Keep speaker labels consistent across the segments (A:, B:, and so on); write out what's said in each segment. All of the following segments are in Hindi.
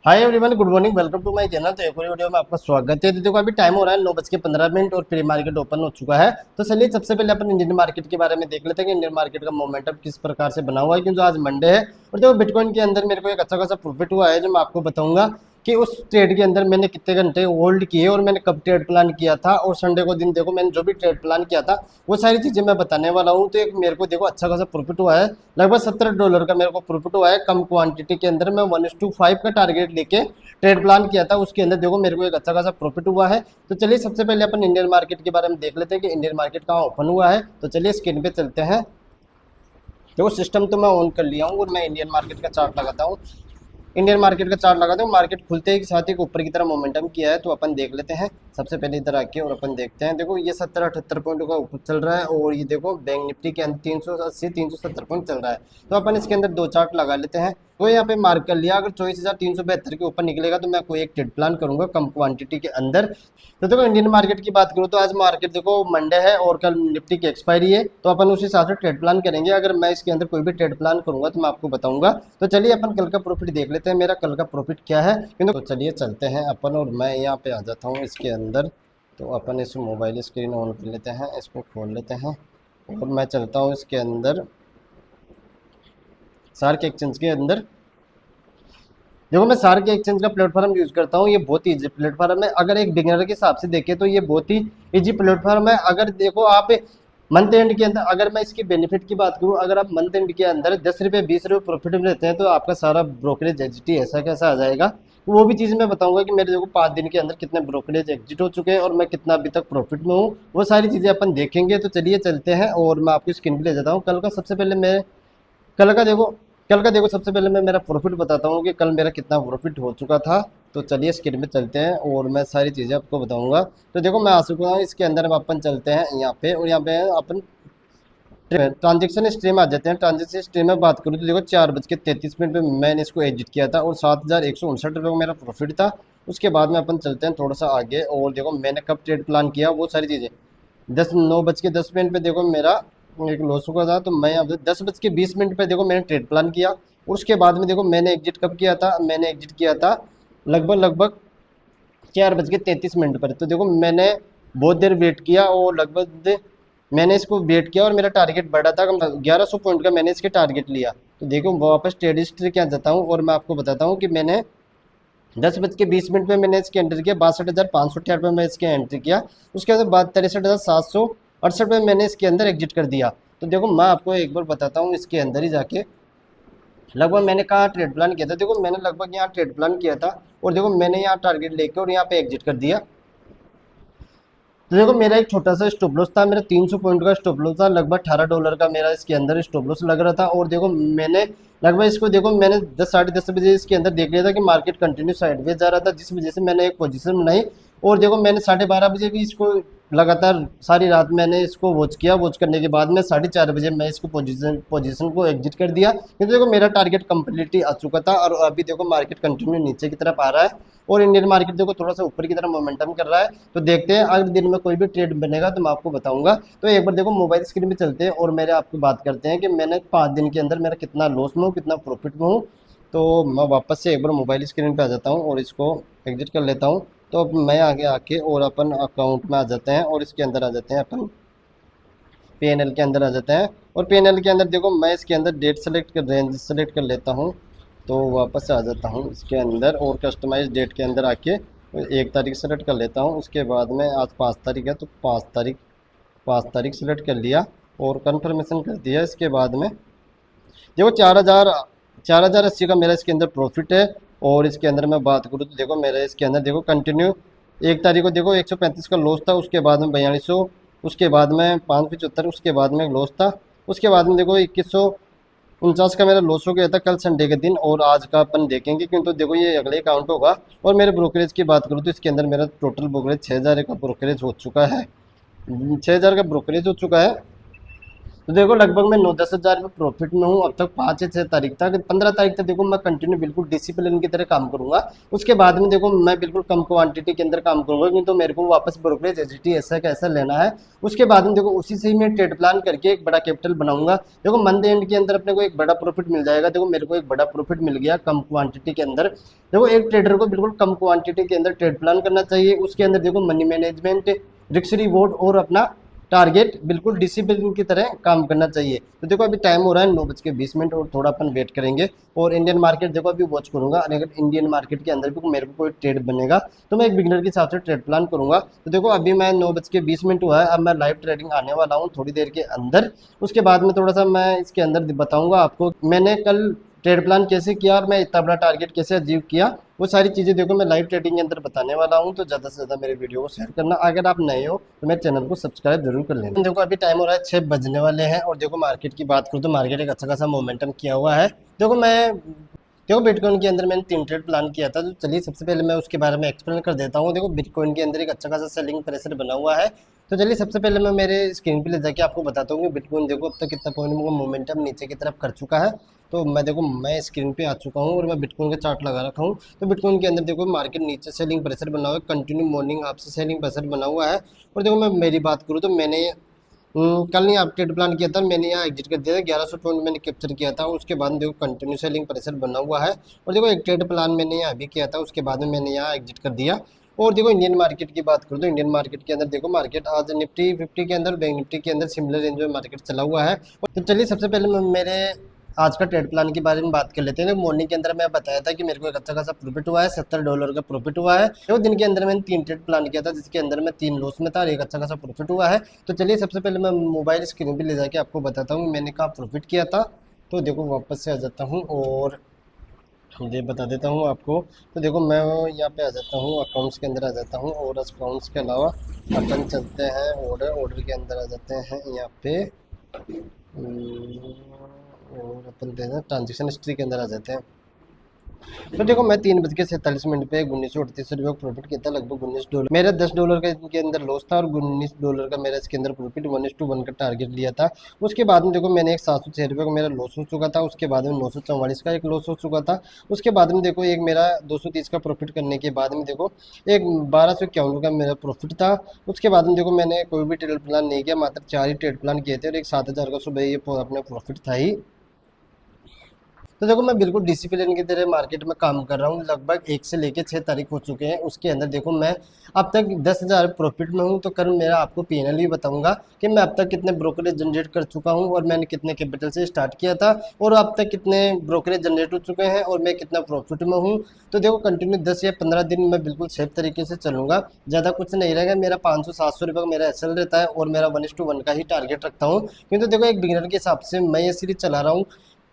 A: Hi everyone, good morning, welcome to my channel. तो एक और वीडियो में आपका स्वागत है। तो देखो अभी टाइम हो रहा है 9:15 और प्री मार्केट ओपन हो चुका है। तो चलिए सबसे पहले अपन इंडियन मार्केट के बारे में देख लेते हैं कि इंडियन मार्केट का मोमेंटम किस प्रकार से बना हुआ है, क्योंकि आज मंडे है। और देखो बिटकॉइन के अंदर मेरे को एक अच्छा खासा प्रॉफिट हुआ है, जो मैं आपको बताऊंगा कि उस ट्रेड के अंदर मैंने कितने घंटे होल्ड किए और मैंने कब ट्रेड प्लान किया था, और संडे को दिन देखो मैंने जो भी ट्रेड प्लान किया था वो सारी चीजें मैं बताने वाला हूँ। तो एक मेरे को देखो अच्छा खासा प्रॉफिट हुआ है, लगभग $17 का मेरे को प्रॉफिट हुआ है। कम क्वांटिटी के अंदर मैं 1:5 का टारगेट लेके ट्रेड प्लान किया था, उसके अंदर देखो मेरे को एक अच्छा खासा प्रॉफिट हुआ है। तो चलिए सबसे पहले अपन इंडियन मार्केट के बारे में देख लेते हैं कि इंडियन मार्केट कहाँ ओपन हुआ है। तो चलिए स्क्रीन पे चलते हैं। देखो सिस्टम तो मैं ऑन कर लिया हूँ और मैं इंडियन मार्केट का चार्ट लगाता हूँ। इंडियन मार्केट का चार्ट लगाते हैं, मार्केट खुलते ही साथ ही ऊपर की तरफ मोमेंटम किया है। तो अपन देख लेते हैं सबसे पहले इधर आके, और अपन देखते हैं। देखो ये 70-78 पॉइंट का ऊपर चल रहा है, और ये देखो बैंक निफ्टी के अंदर 380-370 पॉइंट चल रहा है। तो अपन इसके अंदर दो चार्ट लगा लेते हैं। तो यहाँ पे मार्क कर लिया, अगर 24,372 के ऊपर निकलेगा तो मैं कोई एक ट्रेड प्लान करूंगा कम क्वांटिटी के अंदर। तो देखो इंडियन मार्केट की बात करूँ तो आज मार्केट देखो मंडे है और कल निफ्टी की एक्सपायरी है, तो अपन उस हिसाब से ट्रेड प्लान करेंगे। अगर मैं इसके अंदर कोई भी ट्रेड प्लान करूंगा तो मैं आपको बताऊंगा। तो चलिए अपन कल का प्रॉफिट देख लेते हैं, मेरा कल का प्रॉफिट क्या है। तो चलिए चलते हैं अपन, और मैं यहाँ पे आ जाता हूँ इसके अंदर। तो अपन इस मोबाइल स्क्रीन ऑन कर लेते हैं, इसको खोल लेते हैं, और मैं चलता हूँ इसके अंदर सार्क एक्सचेंज के अंदर। देखो मैं सार्क एक्सचेंज का प्लेटफॉर्म यूज करता हूँ, ये बहुत ही ईजी प्लेटफॉर्म है। अगर एक बिगिनर के हिसाब से देखें तो ये बहुत ही ईजी प्लेटफॉर्म है। अगर देखो आप मंथ एंड के अंदर, अगर मैं इसके बेनिफिट की बात करूँ, अगर आप मंथ एंड के अंदर 10 रुपये 20 रुपये प्रॉफिट में रहते हैं तो आपका सारा ब्रोकरेज एग्जिट ऐसा कैसा आ जाएगा। तो वो भी चीज़ मैं बताऊंगा कि मेरे देखो 5 दिन के अंदर कितने ब्रोकरेज एग्जिट हो चुके हैं और मैं कितना अभी तक प्रॉफिट में हूँ, वो सारी चीज़ें अपन देखेंगे। तो चलिए चलते हैं, और मैं आपको स्क्रीन पे ले जाता हूँ। कल का सबसे पहले मैं कल का देखो कल का देखो सबसे पहले मैं मेरा प्रॉफिट बताता हूँ कि कल मेरा कितना प्रॉफिट हो चुका था। तो चलिए स्क्रीन पे चलते हैं और मैं सारी चीज़ें आपको बताऊंगा। तो देखो मैं आ चुका हूँ इसके अंदर। अपन चलते हैं यहाँ पे, और यहाँ पे अपन ट्रांजेक्शन स्ट्रीम आ जाते हैं। ट्रांजेक्शन स्ट्रीम में बात करूँ तो देखो 4:33 पे मैंने इसको एग्जिट किया था, और 7,159 रुपये का मेरा प्रॉफिट था। उसके बाद में अपन चलते हैं थोड़ा सा आगे, और देखो मैंने कब ट्रेड प्लान किया वो सारी चीज़ें। 9:10 पे देखो मेरा एक लॉस हुआ था, तो मैं यहाँ पे 10:20 पे देखो मैंने ट्रेड प्लान किया। और उसके बाद में देखो मैंने एग्जिट कब किया था, मैंने एग्जिट किया था लगभग लगभग 4:33 पर। तो देखो मैंने बहुत देर वेट किया, और लगभग मैंने इसको वेट किया, और मेरा टारगेट बढ़ा था 1100 पॉइंट का मैंने इसके टारगेट लिया। तो देखो वापस ट्रेड हिस्ट्री क्या जाता हूँ, और मैं आपको बताता हूँ कि मैंने 10:20 पे मैंने इसके एंटर किया, 62,568 पे मैं इसके एंट्री किया। उसके बाद 63,768 पे मैंने इसके अंदर एग्जिट कर दिया। तो देखो मैं आपको एक बार बताता हूँ इसके अंदर ही जाके लगभग मैंने कहाँ ट्रेड प्लान किया था। देखो मैंने लगभग यहाँ ट्रेड प्लान किया था, और देखो मैंने यहाँ टारगेट लेके और यहाँ पे एग्जिट कर दिया। तो देखो मेरा एक छोटा सा स्टॉप लॉस था, मेरा 300 पॉइंट का स्टॉप लॉस था, लगभग $18 का मेरा इसके अंदर स्टॉप लॉस लग रहा था। और देखो मैंने लगभग इसको देखो मैंने 10 साढ़े 10 बजे इसके अंदर देख लिया था कि मार्केट कंटिन्यू साइडवेज जा रहा था, जिस वजह से मैंने एक पोजीशन बनाई। और देखो मैंने 12:30 बजे भी इसको लगातार सारी रात मैंने इसको वॉच किया। वॉच करने के बाद में 4:30 बजे मैं इसको पोजीशन को एग्जिट कर दिया, क्योंकि देखो मेरा टारगेट कंप्लीटली आ चुका था। और अभी देखो मार्केट कंटिन्यू नीचे की तरफ आ रहा है, और इंडियन मार्केट देखो थोड़ा सा ऊपर की तरफ मोमेंटम कर रहा है। तो देखते हैं अगर दिन में कोई भी ट्रेड बनेगा तो मैं आपको बताऊंगा। तो एक बार देखो मोबाइल स्क्रीन पे चलते हैं, और मेरे आपको बात करते हैं कि मैंने 5 दिन के अंदर मेरा कितना लॉस में हूँ, कितना प्रॉफिट में हूँ। तो मैं वापस से एक बार मोबाइल स्क्रीन पे आ जाता हूँ और इसको एग्जिट कर लेता हूँ। तो अब मैं आगे आके और अपन अकाउंट में आ जाते हैं, और इसके अंदर आ जाते हैं अपन पीएनएल के अंदर आ जाते हैं। और पीएनएल के अंदर देखो मैं इसके अंदर डेट सेलेक्ट कर रेंज सेलेक्ट कर लेता हूँ। तो वापस से आ जाता हूँ इसके अंदर, और कस्टमाइज डेट के अंदर आके 1 तारीख सेलेक्ट कर लेता हूँ। उसके बाद में आज 5 तारीख है, तो 5 तारीख सेलेक्ट कर लिया और कन्फर्मेशन कर दिया। इसके बाद में देखो 4,080 का मेरा इसके अंदर प्रॉफिट है। और इसके अंदर मैं बात करूँ तो देखो मेरे इसके अंदर देखो कंटिन्यू 1 तारीख को देखो 135 का लॉस था, उसके बाद में 4200, उसके बाद में 575, उसके बाद में लॉस था। उसके बाद में देखो 2149 का मेरा लॉस हो गया था कल संडे के दिन। और आज का अपन देखेंगे, क्योंकि तो देखो ये अगले अकाउंट होगा। और मेरे ब्रोकरेज की बात करूँ तो इसके अंदर मेरा टोटल ब्रोकरेज 6,000 का ब्रोकरेज हो चुका है, 6,000 का ब्रोकरेज हो चुका है। तो देखो लगभग मैं 9-10 हज़ार में प्रॉफिट में हूँ अब तक। 5 या 6 तारीख तक, 15 तारीख तक देखो मैं कंटिन्यू बिल्कुल डिसिप्लिन की तरह काम करूंगा। उसके बाद में देखो मैं बिल्कुल कम क्वांटिटी के अंदर काम करूंगा, क्योंकि तो मेरे को वापस ब्रोकरेज एसजीटी ऐसा कैसा लेना है। उसके बाद में देखो उसी से ही मैं ट्रेड प्लान करके एक बड़ा कैपिटल बनाऊंगा। देखो मंथ एंड के अंदर अपने को एक बड़ा प्रॉफिट मिल जाएगा। देखो मेरे को एक बड़ा प्रॉफिट मिल गया कम क्वांटिटी के अंदर। देखो एक ट्रेडर को बिल्कुल कम क्वांटिटी के अंदर ट्रेड प्लान करना चाहिए। उसके अंदर देखो मनी मैनेजमेंट, रिस्क रिवॉर्ड और अपना टारगेट बिल्कुल डिसिप्लिन की तरह काम करना चाहिए। तो देखो अभी टाइम हो रहा है 9:20 और थोड़ा अपन वेट करेंगे। और इंडियन मार्केट देखो अभी वॉच करूंगा, और अगर इंडियन मार्केट के अंदर भी मेरे को कोई ट्रेड बनेगा तो मैं एक बिगनर के हिसाब से ट्रेड प्लान करूंगा। तो देखो अभी मैं 9:20 हुआ है, अब मैं लाइव ट्रेडिंग आने वाला हूँ थोड़ी देर के अंदर। उसके बाद में थोड़ा सा मैं इसके अंदर बताऊंगा आपको मैंने कल ट्रेड प्लान कैसे किया और मैं इतना बड़ा टारगेट कैसे अचीव किया। वो सारी चीज़ें देखो मैं लाइव ट्रेडिंग के अंदर बताने वाला हूँ। तो ज़्यादा से ज़्यादा मेरे वीडियो को शेयर करना, अगर आप नए हो तो मेरे चैनल को सब्सक्राइब जरूर कर लेना। देखो अभी टाइम हो रहा है 6 बजने वाले हैं, और देखो मार्केट की बात करूँ तो मार्केट एक अच्छा खासा मोमेंटम किया हुआ है। देखो बिटकॉइन के अंदर मैंने 3 ट्रेड प्लान किया था। तो चलिए सबसे पहले मैं उसके बारे में एक्सप्लेन कर देता हूँ। देखो बिटकॉइन के अंदर एक अच्छा खासा सेलिंग प्रेशर बना हुआ है। तो चलिए सबसे पहले मैं मेरे स्क्रीन पे ले जाके आपको बताता हूँ कि बिटकॉइन देखो अब तक कितना पॉइंट में मोमेंटम नीचे की तरफ कर चुका है। तो मैं स्क्रीन पे आ चुका हूँ और मैं बिटकॉइन का चार्ट लगा रखा हूँ। तो बिटकॉइन के अंदर देखो मार्केट नीचे सेलिंग प्रेशर बना हुआ है, कंटिन्यू मॉर्निंग आपसे सेलिंग प्रेशर बना हुआ है। और देखो मैं मेरी बात करूँ तो मैंने कल नहीं आप ट्रेड प्लान किया था, मैंने यहाँ एग्जिट कर दिया था। 1100 पॉइंट मैंने कैप्चर किया था। उसके बाद में देखो कंटिन्यू सेलिंग प्रेशर बना हुआ है। और देखो एक ट्रेड प्लान मैंने यहाँ भी किया था, उसके बाद में मैंने यहाँ एग्जिट कर दिया। और देखो इंडियन मार्केट की बात करूँ तो इंडियन मार्केट के अंदर देखो मार्केट आज निफ्टी 50 के अंदर, बैंक निफ्टी के अंदर सिमिलर रेंज में मार्केट चला हुआ है। तो चलिए सबसे पहले मैं मेरे आज का ट्रेड प्लान के बारे में बात कर लेते हैं। मॉर्निंग के अंदर मैं बताया था कि मेरे को एक अच्छा खासा प्रॉफिट हुआ है, $70 का प्रॉफिट हुआ है। तो दिन के अंदर मैंने 3 ट्रेड प्लान किया था, जिसके अंदर मैं 3 लॉस में था और एक अच्छा खासा प्रॉफिट हुआ है। तो चलिए सबसे पहले मैं मोबाइल स्क्रीन पे ले जाके आपको बताता हूँ मैंने कहाँ प्रॉफिट किया था। तो देखो वापस से आ जाता हूँ और ये बता देता हूँ आपको। तो देखो मैं यहाँ पे आ जाता हूँ, अकाउंट्स के अंदर आ जाता हूँ, और अकाउंट्स के अलावा अपन चलते हैं ऑर्डर के अंदर आ जाते हैं यहाँ पे। और अपन ट्रांजेक्शन हिस्ट्री के अंदर आ जाते हैं। तो देखो मैं 3:47 पे 1938 रुपये प्रॉफिट किया था, लगभग $19। मेरा $10 का इनके अंदर लॉस था और $19 का मेरा इसके अंदर प्रॉफिट 1:1 का टारगेट लिया था। उसके बाद में देखो मैंने एक 706 रुपये का मेरा लॉस हो चुका था। उसके बाद में 944 का एक लॉस हो चुका था। उसके बाद में देखो एक मेरा 230 का प्रॉफिट करने के बाद में देखो एक 1251 का मेरा प्रॉफिट था। उसके बाद में देखो मैंने कोई भी ट्रेड प्लान नहीं किया, मात्र 4 ही ट्रेड प्लान किए थे और एक 7000 का सुबह ये अपना प्रॉफिट था ही। तो देखो मैं बिल्कुल डिसिप्लिन की तरह मार्केट में काम कर रहा हूँ। लगभग 1 से लेकर 6 तारीख हो चुके हैं। उसके अंदर देखो मैं अब तक 10,000 प्रॉफिट में हूँ। तो कल मेरा आपको पीएनएल भी बताऊंगा कि मैं अब तक कितने ब्रोकरेज जनरेट कर चुका हूँ और मैंने कितने कैपिटल से स्टार्ट किया था और अब तक कितने ब्रोकरेज जनरेट हो चुके हैं और मैं कितना प्रॉफिट में हूँ। तो देखो कंटिन्यू 10 या 15 दिन मैं बिल्कुल सेफ तरीके से चलूंगा, ज़्यादा कुछ नहीं रहेगा। मेरा 500-700 रुपये का मेरा एसएल रहता है और मेरा 1:1 का ही टारगेट रखता हूँ, क्योंकि देखो एक बिगिनर के हिसाब से मैं ये सीरीज चला रहा हूँ।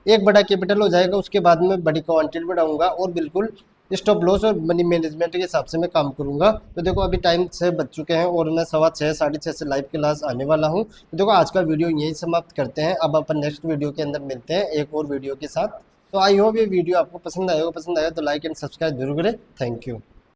A: एक बड़ा कैपिटल हो जाएगा, उसके बाद में बड़ी क्वांटिटी बढ़ाऊंगा और बिल्कुल स्टॉप लॉस और मनी मैनेजमेंट के हिसाब से मैं काम करूंगा। तो देखो अभी टाइम 6 बज चुके हैं और मैं 6:15 6:30 से लाइव क्लास आने वाला हूं। तो देखो आज का वीडियो यही समाप्त करते हैं। अब अपन नेक्स्ट वीडियो के अंदर मिलते हैं एक और वीडियो के साथ। तो आई होप ये वीडियो आपको पसंद आएगा तो लाइक एंड सब्सक्राइब जरूर करें। Thank you.